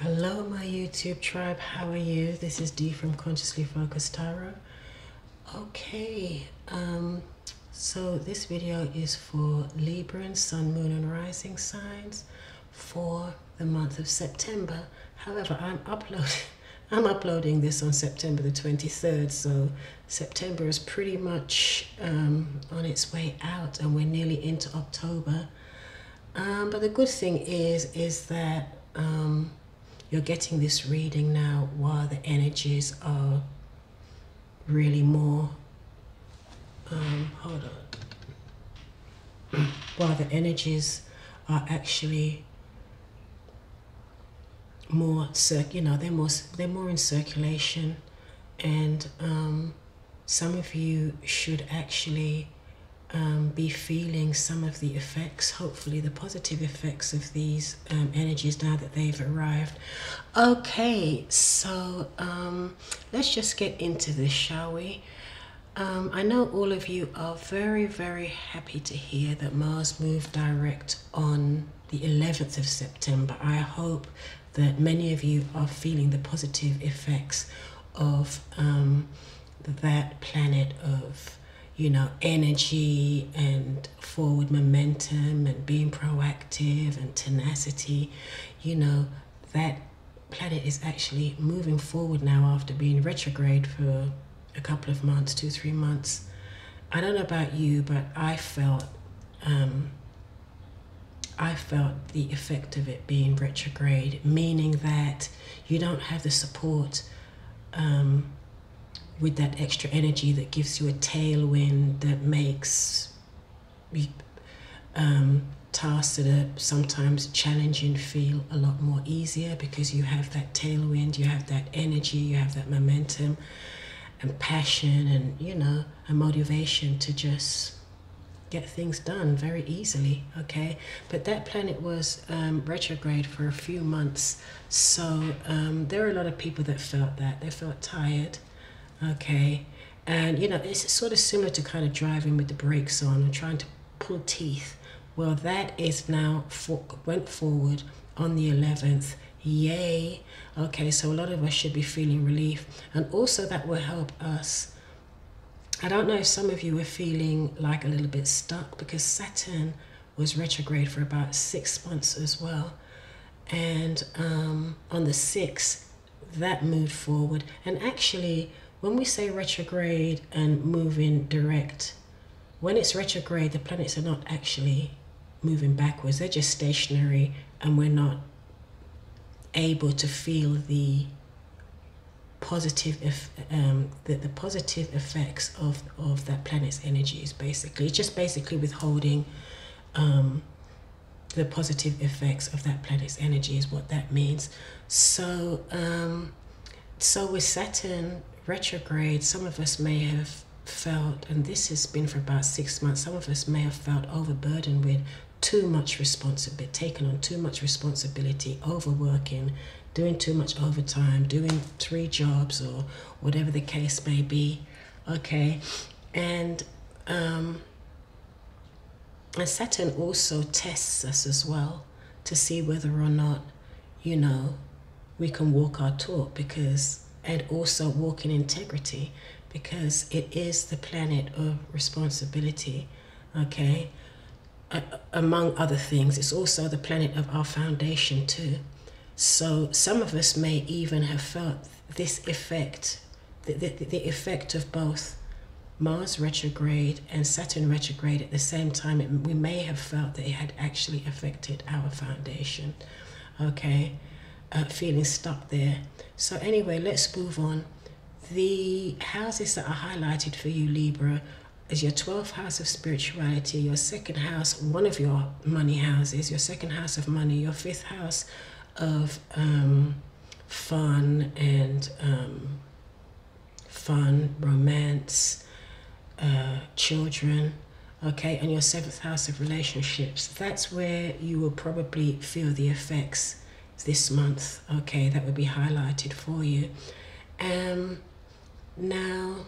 Hello my YouTube tribe, how are you? This is Dee from Consciously Focused Tarot. Okay, so this video is for Libra and Sun, Moon and Rising signs for the month of September. However, I'm uploading this on September the 23rd, so September is pretty much on its way out and we're nearly into October. But the good thing is that you're getting this reading now while the energies are really more, while the energies are actually more, they're more in circulation, and some of you should actually be feeling some of the effects, hopefully the positive effects of these energies now that they've arrived. Okay, so let's just get into this, shall we? I know all of you are very, very happy to hear that Mars moved direct on the 11th of September. I hope that many of you are feeling the positive effects of that planet of, you know, energy and forward momentum and being proactive and tenacity. You know, that planet is actually moving forward now after being retrograde for a couple of months, 2-3 months. I don't know about you, but I felt the effect of it being retrograde, meaning that you don't have the support with that extra energy that gives you a tailwind, that makes tasks that are sometimes challenging feel a lot more easier, because you have that tailwind, you have that energy, you have that momentum and passion and, you know, a motivation to just get things done very easily. Okay, but that planet was retrograde for a few months, so there are a lot of people that felt that. They felt tired. Okay, and you know, it's sort of similar to kind of driving with the brakes on and trying to pull teeth. Well, that is now went forward on the 11th. Yay. Okay, so a lot of us should be feeling relief, and also that will help us. I don't know if some of you are feeling like a little bit stuck, because Saturn was retrograde for about 6 months as well, and on the 6th that moved forward. And actually, when we say retrograde and moving direct, when it's retrograde, the planets are not actually moving backwards, they're just stationary, and we're not able to feel the positive the positive effects of that planet's energies. Basically, it's just basically withholding the positive effects of that planet's energy is what that means. So so with Saturn retrograde, some of us may have felt, and this has been for about 6 months, some of us may have felt overburdened with too much responsibility, taken on too much responsibility, overworking, doing too much overtime, doing 3 jobs or whatever the case may be. Okay, and Saturn also tests us as well to see whether or not, you know, we can walk our talk, because, and also walk in integrity, because it is the planet of responsibility. Okay, among other things, it's also the planet of our foundation too. So some of us may even have felt this effect, the effect of both Mars retrograde and Saturn retrograde at the same time. We may have felt that it had actually affected our foundation. Okay, feeling stuck there. So anyway, let's move on. The houses that are highlighted for you, Libra, is your 12th house of spirituality, your 2nd house, one of your money houses, your 2nd house of money, your 5th house of fun and romance, children. Okay, and your 7th house of relationships. That's where you will probably feel the effects this month. Okay, that would be highlighted for you. Now,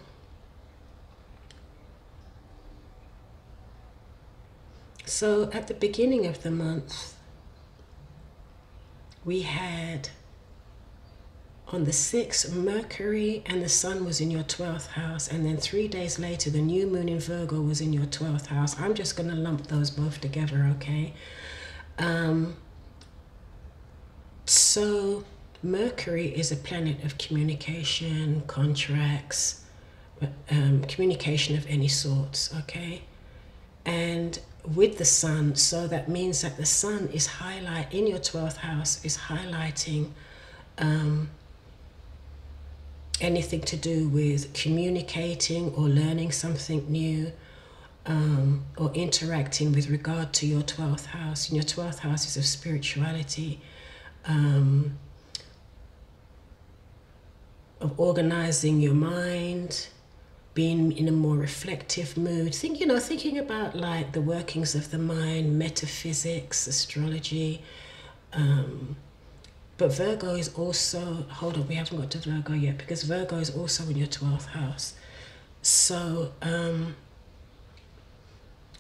so at the beginning of the month, we had On the 6th, Mercury and the Sun was in your 12th house, and then 3 days later, the new moon in Virgo was in your 12th house. I'm just going to lump those both together, okay? So Mercury is a planet of communication, contracts, communication of any sorts, okay? And with the Sun, so that means that the Sun is in your 12th house, is highlighting anything to do with communicating or learning something new, or interacting with regard to your 12th house. And your 12th house is of spirituality, of organizing your mind, being in a more reflective mood. Thinking about like the workings of the mind, metaphysics, astrology. But Virgo is also, hold on, we haven't got to Virgo yet, because Virgo is also in your 12th house. So,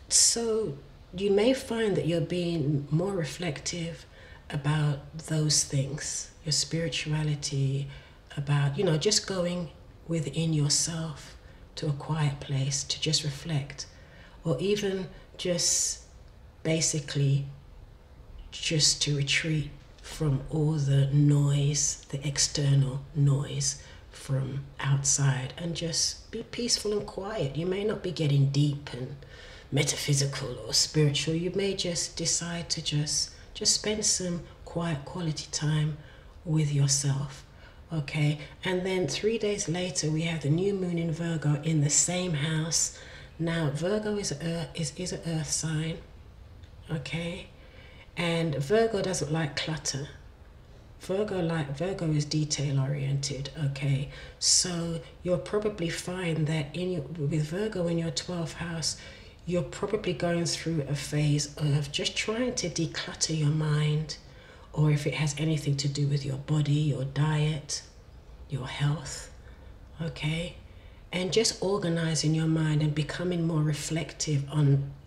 so you may find that you're being more reflective about those things, your spirituality, about, just going within yourself to a quiet place to just reflect, or even just basically just to retreat from all the noise, the external noise from outside, and just be peaceful and quiet. You may not be getting deep and metaphysical or spiritual. You may just decide to just spend some quiet quality time with yourself, okay? And then 3 days later, we have the new moon in Virgo in the same house. Now, Virgo is an earth sign, okay? And Virgo doesn't like clutter. Virgo is detail oriented, okay? So you'll probably find that with Virgo in your 12th house, you're probably going through a phase of just trying to declutter your mind, or if it has anything to do with your body, your diet, your health, okay? And just organizing your mind and becoming more reflective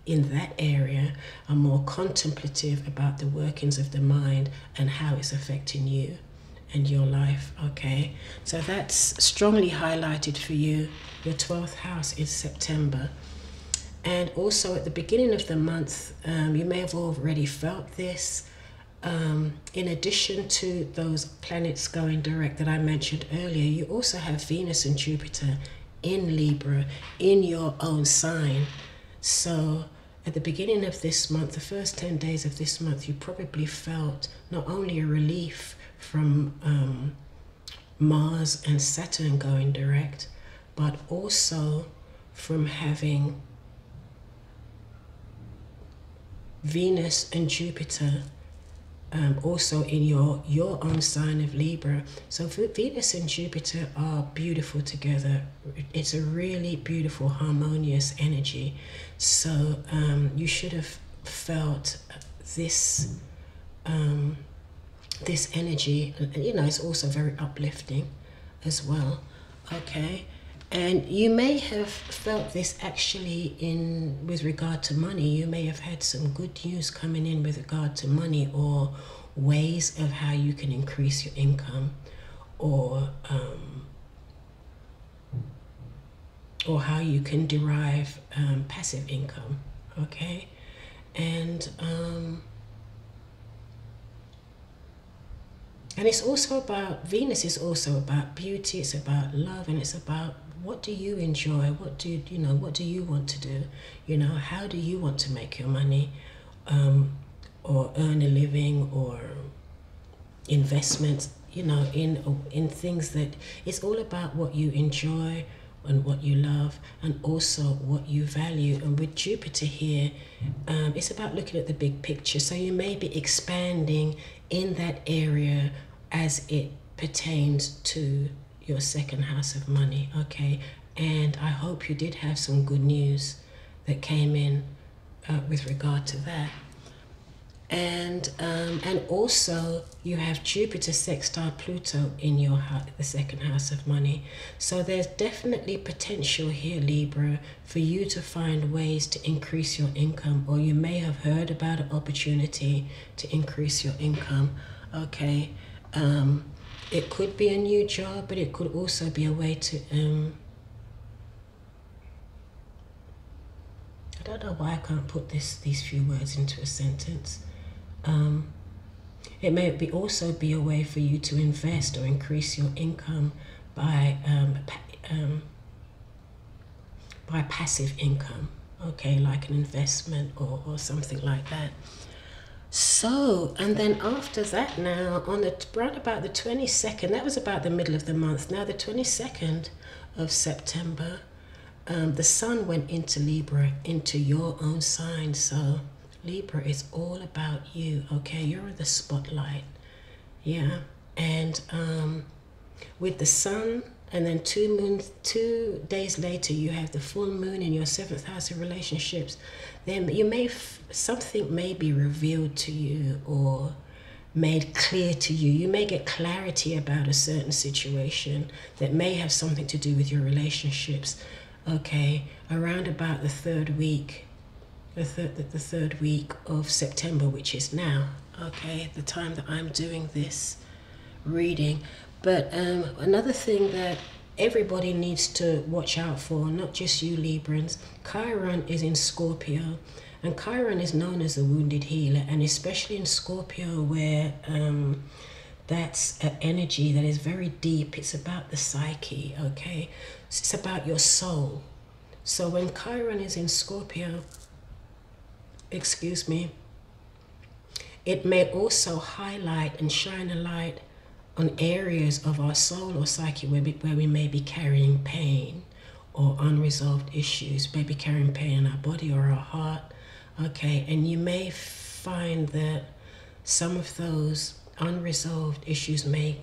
in that area, and more contemplative about the workings of the mind and how it's affecting you and your life, okay? So that's strongly highlighted for you. Your 12th house is September. And also at the beginning of the month, you may have already felt this. In addition to those planets going direct that I mentioned earlier, you also have Venus and Jupiter in Libra in your own sign. So at the beginning of this month, the first 10 days of this month, you probably felt not only a relief from Mars and Saturn going direct, but also from having Venus and Jupiter also in your own sign of Libra. So Venus and Jupiter are beautiful together. It's a really beautiful, harmonious energy. So you should have felt this this energy. It's also very uplifting as well, okay? And you may have felt this actually with regard to money. You may have had some good news coming in with regard to money, or ways of how you can increase your income, or how you can derive passive income, okay? And it's also about, Venus is also about beauty, it's about love, and it's about what do you enjoy, what do you want to do, how do you want to make your money, or earn a living, or investments, in things that, it's all about what you enjoy and what you love, and also what you value. And with Jupiter here, it's about looking at the big picture. So you may be expanding in that area as it pertains to your second house of money, okay? And I hope you did have some good news that came in with regard to that. And also you have Jupiter sextile Pluto in the second house of money. So there's definitely potential here, Libra, for you to find ways to increase your income, or you may have heard about an opportunity to increase your income, okay? It could be a new job, but it could also be a way to, I don't know why I can't put these few words into a sentence. It may also be a way for you to invest or increase your income by passive income, okay, like an investment or something like that. So, and then after that now, on the round about the 22nd, that was about the middle of the month. Now the 22nd of September, the sun went into Libra, into your own sign. So Libra is all about you, okay? You're the spotlight, yeah? And with the sun, and then 2 days later, you have the full moon in your 7th house of relationships. Then you may, something may be revealed to you or made clear to you. You may get clarity about a certain situation that may have something to do with your relationships. Okay, around about the third week of September, which is now, okay, the time that I'm doing this reading. But another thing that everybody needs to watch out for, not just you Librans, Chiron is in Scorpio, and Chiron is known as the wounded healer, and especially in Scorpio where that's an energy that is very deep. It's about the psyche, okay? It's about your soul. So when Chiron is in Scorpio, excuse me, it may also highlight and shine a light on areas of our soul or psyche where we may be carrying pain or unresolved issues, maybe carrying pain in our body or our heart, okay? And you may find that some of those unresolved issues may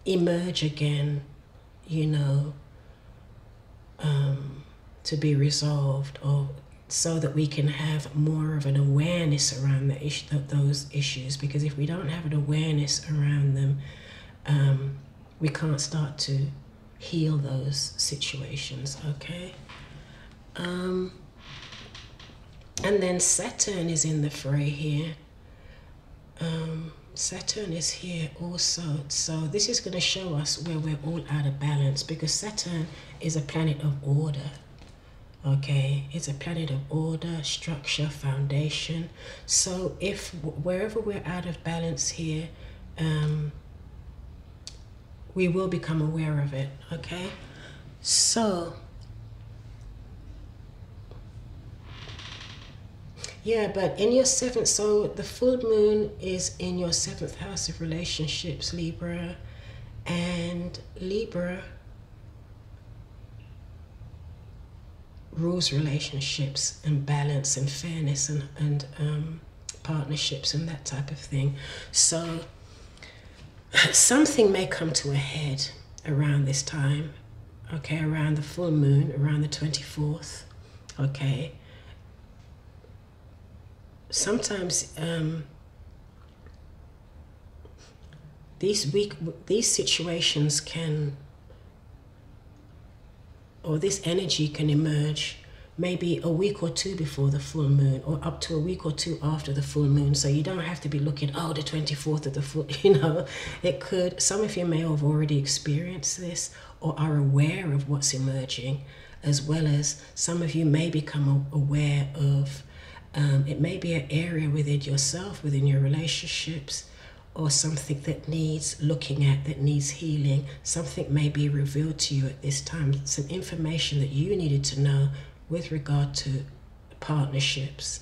emerge again, you know, to be resolved, or so that we can have more of an awareness around those issues. Because if we don't have an awareness around them, we can't start to heal those situations, okay? And then Saturn is in the fray here. Saturn is here also. So this is going to show us where we're all out of balance, because Saturn is a planet of order. Okay, it's a planet of order, structure, foundation. So if wherever we're out of balance here, we will become aware of it, okay? So, yeah, but in your 7th, so the full moon is in your 7th house of relationships, Libra, and Libra rules relationships and balance and fairness and partnerships and that type of thing. So something may come to a head around this time, okay, around the full moon, around the 24th, okay. Sometimes these situations can, or this energy can emerge maybe a week or two before the full moon, or up to a week or two after the full moon. So you don't have to be looking, oh, the 24th of the full, you know, it could, some of you may have already experienced this or are aware of what's emerging, as well as some of you may become aware of, it may be an area within yourself, within your relationships, or something that needs looking at, that needs healing. Something may be revealed to you at this time, some information that you needed to know with regard to partnerships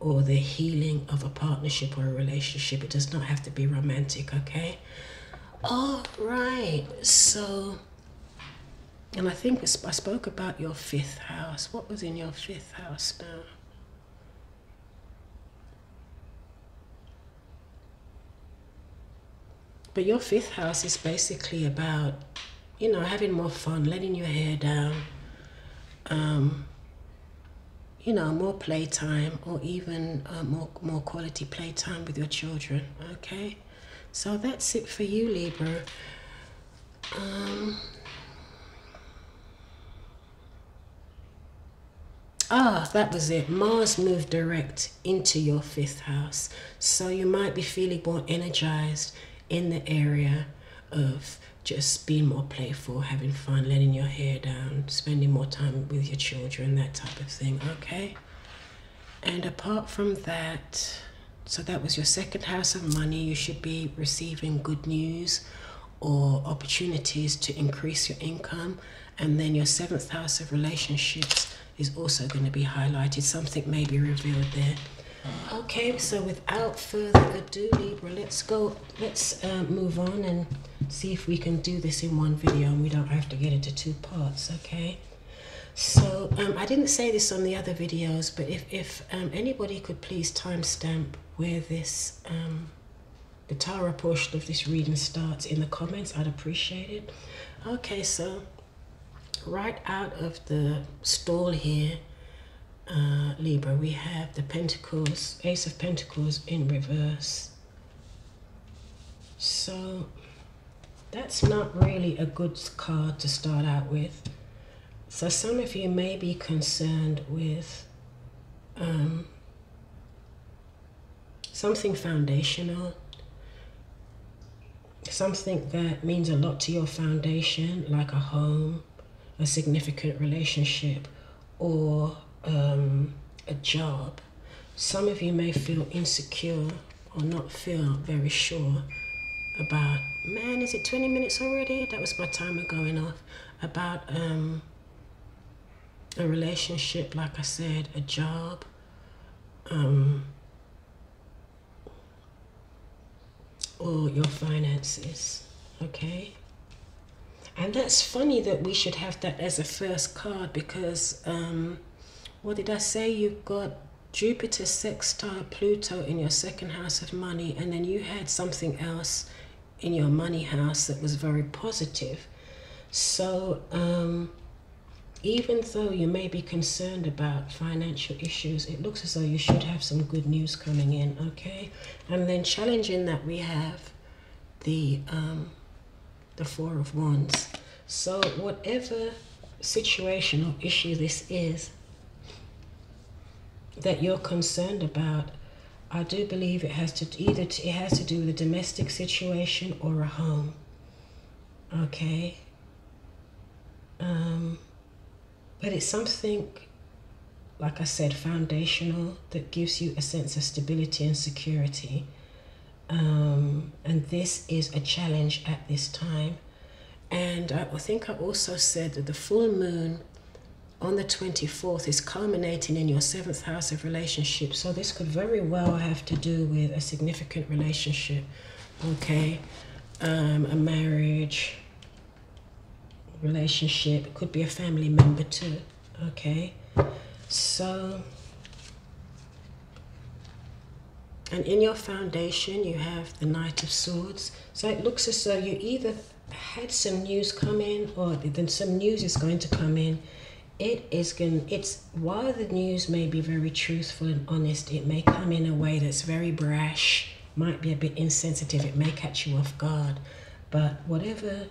or the healing of a partnership or a relationship. It does not have to be romantic, okay? All right, so, and I think I spoke about your 5th house. What was in your 5th house now? But your 5th house is basically about, you know, having more fun, letting your hair down, you know, more playtime, or even more quality playtime with your children, okay? So that's it for you, Libra. That was it. Mars moved direct into your 5th house. So you might be feeling more energized in the area of just being more playful, having fun, letting your hair down, spending more time with your children, that type of thing, okay? And apart from that, so that was your second house of money. You should be receiving good news or opportunities to increase your income. And then your seventh house of relationships is also going to be highlighted. Something may be revealed there. Okay, so without further ado, Libra, let's move on and see if we can do this in one video and we don't have to get into two parts, okay? So I didn't say this on the other videos, but if anybody could please timestamp where this the tarot portion of this reading starts in the comments, I'd appreciate it. Okay, so right out of the stall here, Libra, we have the Pentacles, Ace of Pentacles in reverse. So that's not really a good card to start out with. So some of you may be concerned with something foundational, something that means a lot to your foundation, like a home, a significant relationship, or a job. Some of you may feel insecure or not feel very sure about, man, is it 20 minutes already? That was my timer going off. About a relationship, like I said, a job, or your finances, okay? And that's funny that we should have that as a first card because, what did I say? You've got Jupiter sextile Pluto in your second house of money, and then you had something else in your money house that was very positive. So even though you may be concerned about financial issues, it looks as though you should have some good news coming in, okay? And then challenging that, we have the Four of Wands. So whatever situation or issue this is that you're concerned about, I do believe it has to do with a domestic situation or a home, okay? But it's something, like I said, foundational, that gives you a sense of stability and security. And this is a challenge at this time. And I think I also said that the full moon on the 24th is culminating in your seventh house of relationships. So this could very well have to do with a significant relationship, okay? A marriage, relationship. It could be a family member too, okay? So, and in your foundation you have the Knight of Swords. So it looks as though you either had some news come in, or then some news is going to come in. While the news may be very truthful and honest, it may come in a way that's very brash, might be a bit insensitive, it may catch you off guard. But whatever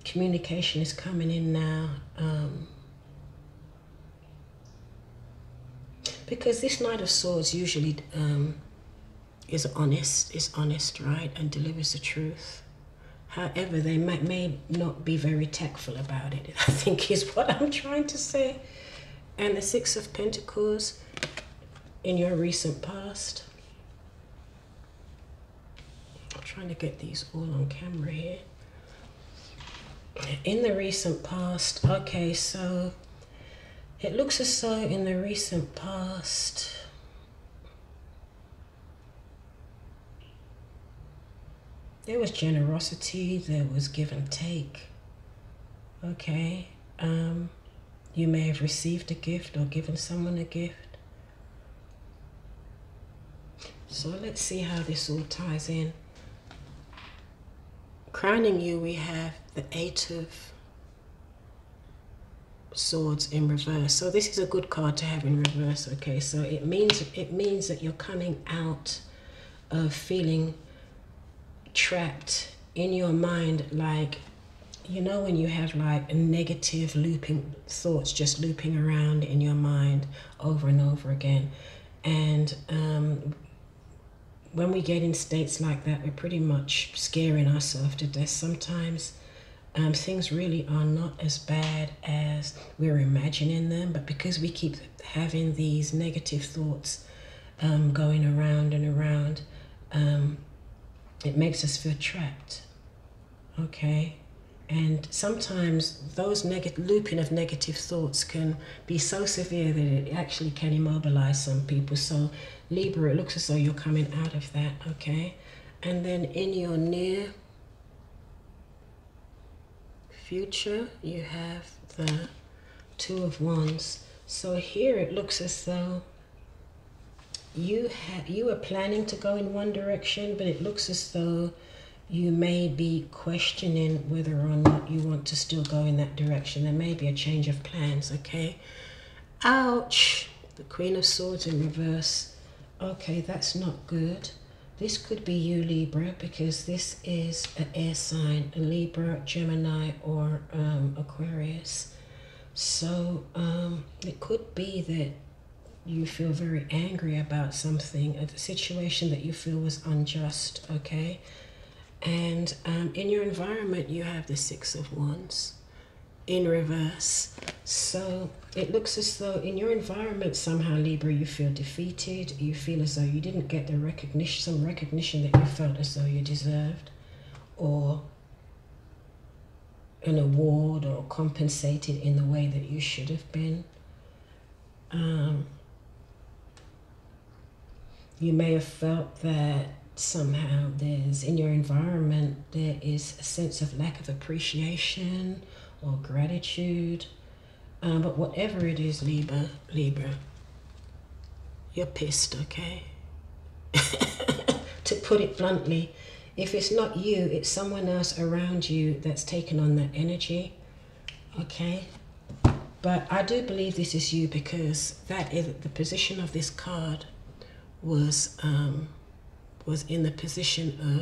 communication is coming in now, because this Knight of Swords usually is honest, right, and delivers the truth. However, they may not be very tactful about it, I think is what I'm trying to say. And the Six of Pentacles in your recent past. I'm trying to get these all on camera here. In the recent past, okay, so it looks as though in the recent past, there was generosity, there was give and take, okay? You may have received a gift or given someone a gift. So let's see how this all ties in. Crowning you, we have the Eight of Swords in reverse. So this is a good card to have in reverse, okay? So it means that you're coming out of feeling trapped in your mind, like, you know, when you have like a negative looping thoughts just looping around in your mind over and over again. And when we get in states like that, we're pretty much scaring ourselves to death sometimes. Things really are not as bad as we're imagining them, but because we keep having these negative thoughts going around and around, it makes us feel trapped. Okay, and sometimes those looping of negative thoughts can be so severe that it actually can immobilize some people. So Libra, it looks as though you're coming out of that. Okay, and then in your near future, you have the Two of Wands. So here it looks as though you are planning to go in one direction, but it looks as though you may be questioning whether or not you want to still go in that direction. There may be a change of plans. Okay, ouch, the Queen of Swords in reverse. Okay, that's not good. This could be you, Libra, because this is an air sign, a Libra, Gemini, or Aquarius. So it could be that you feel very angry about something, a situation that you feel was unjust, okay? And in your environment, you have the Six of Wands in reverse. So it looks as though in your environment, somehow, Libra, you feel defeated. You feel as though you didn't get the recognition, some recognition that you felt as though you deserved, or an award, or compensated in the way that you should have been. You may have felt that somehow in your environment, there is a sense of lack of appreciation or gratitude. But whatever it is, Libra, you're pissed, okay? To put it bluntly, if it's not you, it's someone else around you that's taken on that energy, okay? But I do believe this is you, because that is the position of this card was in the position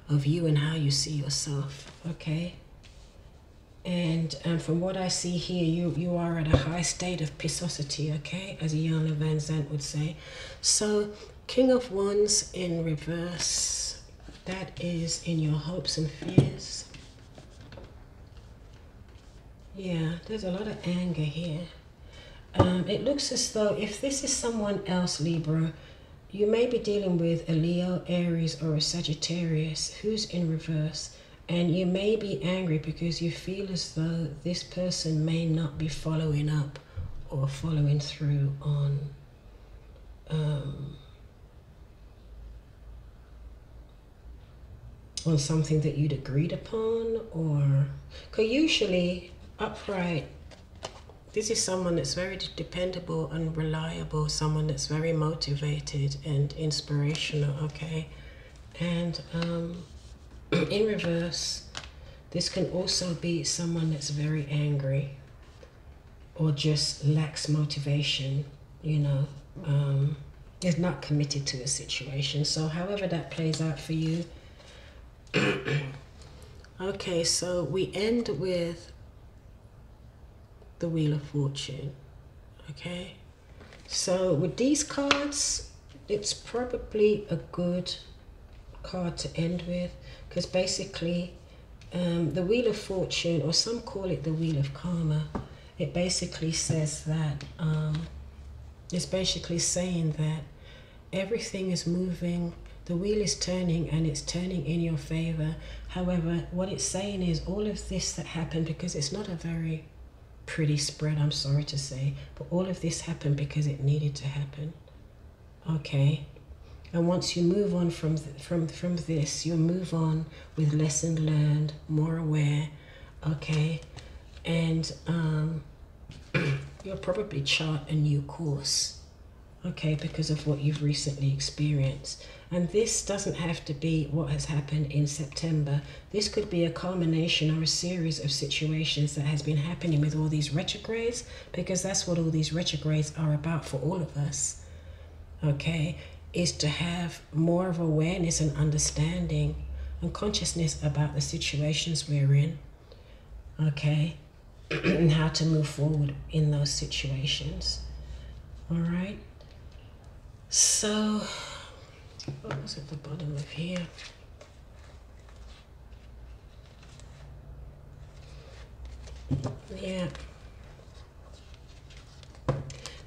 of you and how you see yourself, okay? And from what I see here, you are at a high state of pissosity, okay? As Iana Van Zandt would say. So, King of Wands in reverse, that is in your hopes and fears. Yeah, there's a lot of anger here. It looks as though if this is someone else, Libra, you may be dealing with a Leo, Aries, or a Sagittarius who's in reverse. And you may be angry because you feel as though this person may not be following up or following through on something that you'd agreed upon, or because usually upright, this is someone that's very dependable and reliable, someone that's very motivated and inspirational, okay? And in reverse, this can also be someone that's very angry or just lacks motivation, you know, is not committed to a situation. So however that plays out for you. Okay, so we end with the Wheel of Fortune, okay? So with these cards, it's probably a good card to end with, because basically the Wheel of Fortune, or some call it the Wheel of Karma, it basically says that it's basically saying that everything is moving, the wheel is turning, and it's turning in your favor. However, what it's saying is all of this that happened, because it's not a very pretty spread, I'm sorry to say, but all of this happened because it needed to happen, okay? And once you move on from this, you'll move on with lesson learned, more aware, okay? And you'll probably chart a new course, okay, because of what you've recently experienced. And this doesn't have to be what has happened in September. This could be a culmination or a series of situations that has been happening with all these retrogrades, because that's what all these retrogrades are about for all of us, okay? Is to have more of awareness and understanding and consciousness about the situations we're in, okay? And how to move forward in those situations, all right? So What was at the bottom of here? Yeah.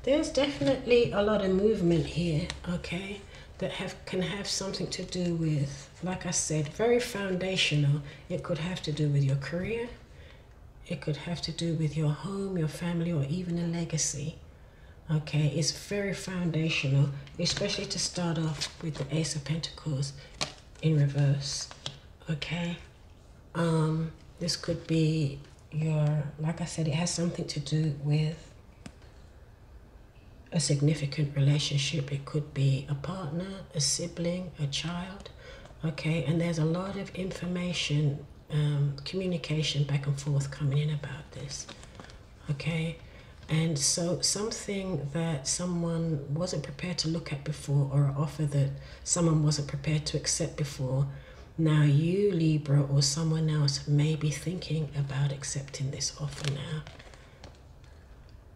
There's definitely a lot of movement here, okay, that can have something to do with, like I said, very foundational. It could have to do with your career. It could have to do with your home, your family, or even a legacy. Okay, it's very foundational, especially to start off with the Ace of Pentacles in reverse. Okay, this could be your, like I said, it has something to do with a significant relationship. It could be a partner, a sibling, a child. Okay, and there's a lot of information, communication back and forth coming in about this. Okay, and so something that someone wasn't prepared to look at before, or an offer that someone wasn't prepared to accept before, now you, Libra, or someone else may be thinking about accepting this offer now.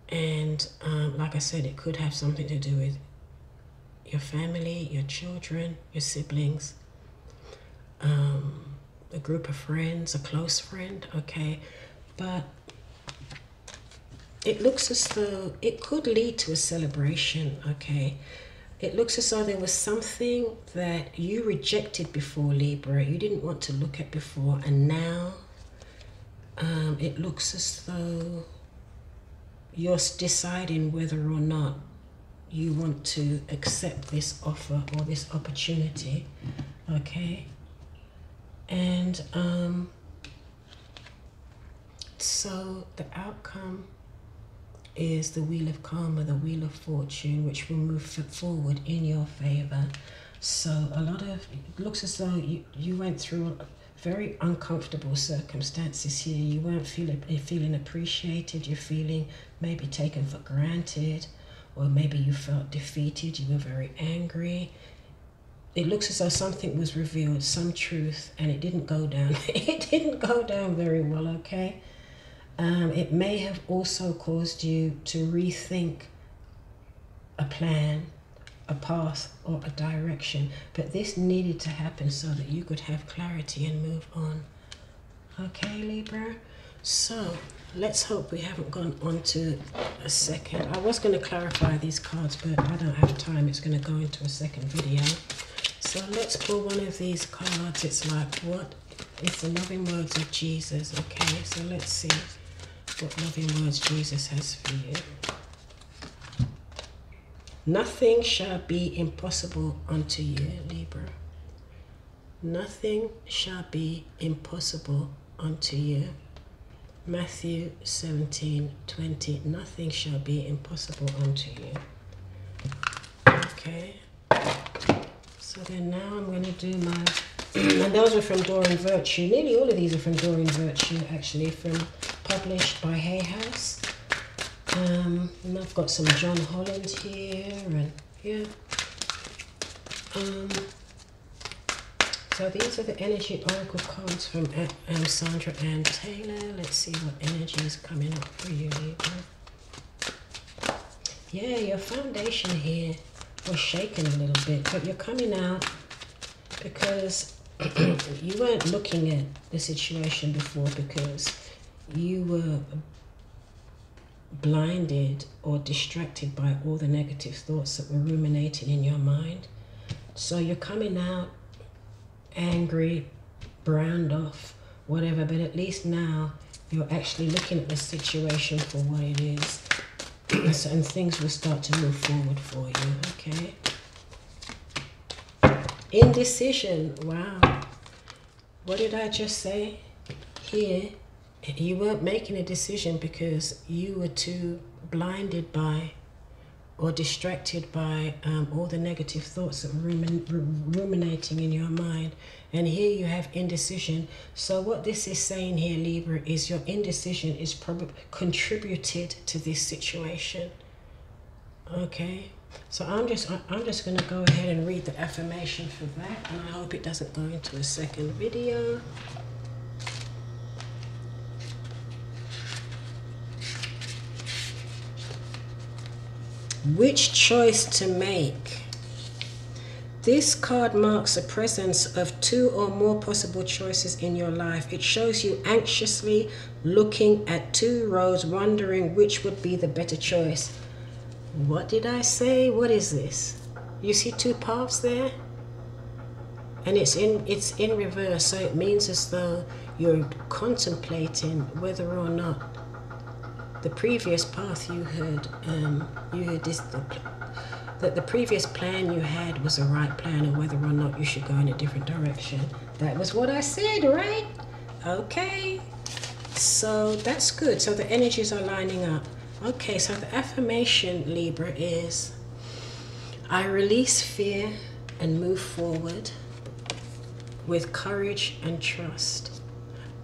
And like I said, it could have something to do with your family, your children, your siblings, a group of friends, a close friend, okay? But it looks as though it could lead to a celebration, okay? It looks as though there was something that you rejected before, Libra, you didn't want to look at before, and now it looks as though you're deciding whether or not you want to accept this offer or this opportunity, okay? And so the outcome is the Wheel of Karma, the Wheel of Fortune, which will move forward in your favor. So a lot of, it looks as though you went through very uncomfortable circumstances here. You weren't feeling appreciated. You're feeling maybe taken for granted, or maybe you felt defeated. You were very angry. It looks as though something was revealed, some truth, and it didn't go down. It didn't go down very well, okay? It may have also caused you to rethink a plan, a path, or a direction, but this needed to happen so that you could have clarity and move on. Okay, Libra? So let's hope we haven't gone on to a second. I was going to clarify these cards, but I don't have time. It's going to go into a second video. So let's pull one of these cards. It's like, what? It's the loving words of Jesus. Okay, so let's see what loving words Jesus has for you. Nothing shall be impossible unto you, Libra. Nothing shall be impossible unto you. Matthew 17:20. Nothing shall be impossible unto you. Okay. So then now I'm going to do my... and those are from Doreen Virtue. Nearly all of these are from Doreen Virtue, actually, published by Hay House. And I've got some John Holland here, and yeah. So these are the energy oracle cards from Sandra Ann Taylor. Let's see what energy is coming up for you, Libra. Yeah, your foundation here was shaken a little bit, but you're coming out because you weren't looking at the situation before, because you were blinded or distracted by all the negative thoughts that were ruminating in your mind. So you're coming out angry, browned off, whatever, but at least now you're actually looking at the situation for what it is. So, and things will start to move forward for you, okay? Indecision, wow. What did I just say? Here, you weren't making a decision because you were too blinded by or distracted by all the negative thoughts that were ruminating in your mind. And here you have indecision. So what this is saying here, Libra, is your indecision is probably contributed to this situation. Okay, so I'm just going to go ahead and read the affirmation for that, and I hope it doesn't go into a second video. Which choice to make? This card marks the presence of 2 or more possible choices in your life. It shows you anxiously looking at 2 roads, wondering which would be the better choice. What did I say? What is this? You see 2 paths there? And it's in reverse, so it means as though you're contemplating whether or not the previous path you had that the previous plan you had was the right plan, or whether or not you should go in a different direction. That was what I said, right? Okay, so that's good. So the energies are lining up. Okay, so the affirmation, Libra, is I release fear and move forward with courage and trust.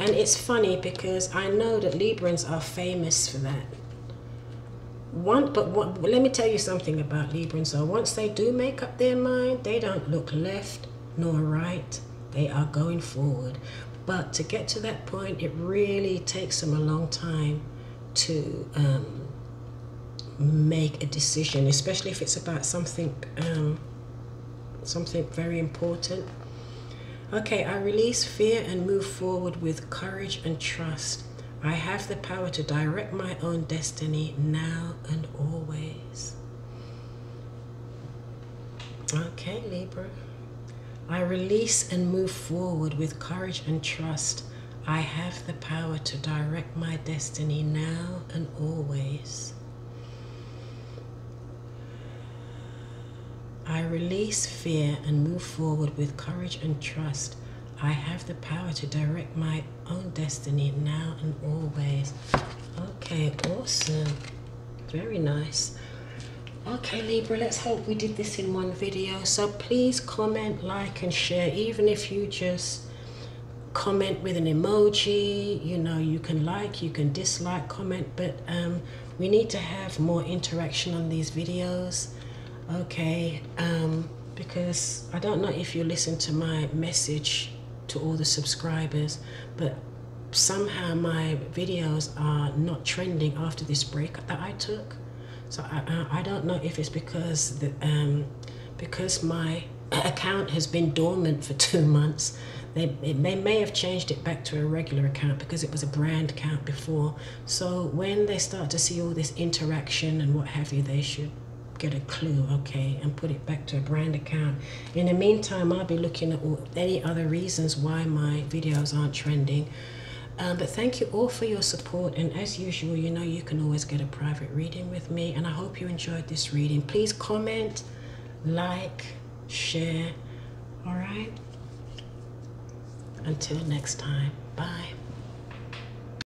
And it's funny because I know that Librans are famous for that. Let me tell you something about Librans. So once they do make up their mind, they don't look left nor right. They are going forward. But to get to that point, it really takes them a long time to make a decision, especially if it's about something very important. Okay, I release fear and move forward with courage and trust. I have the power to direct my own destiny now and always. Okay, Libra. I release and move forward with courage and trust. I have the power to direct my destiny now and always. I release fear and move forward with courage and trust. I have the power to direct my own destiny now and always. Okay, awesome. Very nice. Okay, Libra, let's hope we did this in one video. So please comment, like, and share. Even if you just comment with an emoji, you know, you can like, you can dislike, comment, but we need to have more interaction on these videos. Okay, because I don't know if you listen to my message to all the subscribers, but somehow my videos are not trending after this break that I took. So I don't know if it's because my account has been dormant for 2 months. They may have changed it back to a regular account because it was a brand account before. So when they start to see all this interaction and what have you, they should get a clue, okay, and put it back to a brand account. In the meantime, I'll be looking at any other reasons why my videos aren't trending. But thank you all for your support, and as usual, you know, you can always get a private reading with me, and I hope you enjoyed this reading. Please comment, like, share. All right, until next time, bye.